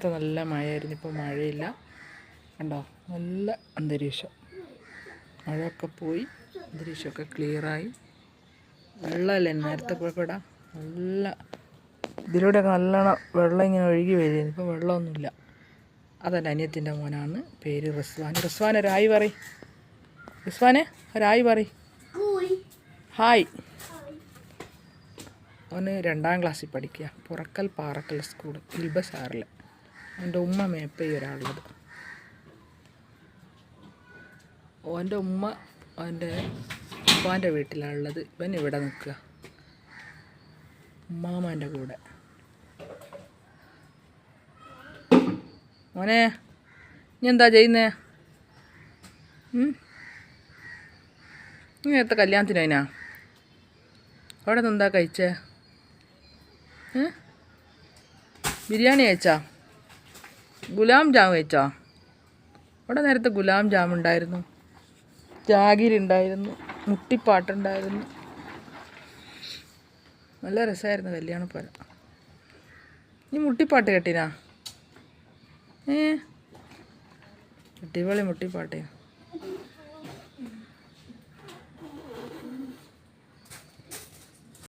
നേരത്തെ നല്ല മഴയായിരുന്നു, ഇപ്പോൾ മഴയില്ല. കണ്ടോ, നല്ല അന്തരീക്ഷം. മഴയൊക്കെ പോയി, അന്തരീക്ഷമൊക്കെ ക്ലിയറായി. വെള്ളമല്ലേ നേരത്തെ പോയപ്പോഴ നല്ല, ഇതിലൂടെയൊക്കെ നല്ലോണം വെള്ളം ഇങ്ങനെ ഒഴുകി വരുന്നു. ഇപ്പോൾ വെള്ളമൊന്നുമില്ല. അതല്ല, അനിയത്തിൻ്റെ മോനാണ്, പേര് റിസ്വാൻ. റിസ്വാൻ ഒരായി പറയും. റിസ്വാനെ ഒരായി പറയും. ഹായ്. അവന് 2ാം ക്ലാസ്സിൽ പഠിക്കുക, പുറക്കൽ പാറക്കൽ സ്കൂൾ, ഇൽബസാറിൽ. അവൻ്റെ ഉമ്മ മേപ്പ ഒരാളുള്ളത്. ഓൻ്റെ ഉമ്മ അവൻ്റെ ഉപ്പാൻ്റെ വീട്ടിലാണുള്ളത്. ഇവൻ ഇവിടെ നിൽക്കുക ഉമ്മാമാൻ്റെ കൂടെ. മോനെ, നീ എന്താ ചെയ്യുന്നേ? നീ നേരത്തെ കല്യാണത്തിന് അതിനാ അവിടെ നിന്ന് എന്താ കഴിച്ചേ? ബിരിയാണി കഴിച്ചാ? ഗുലാം ജാം കഴിച്ചാ? അവിടെ നേരത്തെ ഗുലാം ജാം ഉണ്ടായിരുന്നു, ജാഗിരി ഉണ്ടായിരുന്നു, മുട്ടിപ്പാട്ടുണ്ടായിരുന്നു. നല്ല രസമായിരുന്നു കല്യാണപ്പുര. നീ മുട്ടിപ്പാട്ട് കേട്ടിനാ? അടിപൊളി മുട്ടിപ്പാട്ടേ.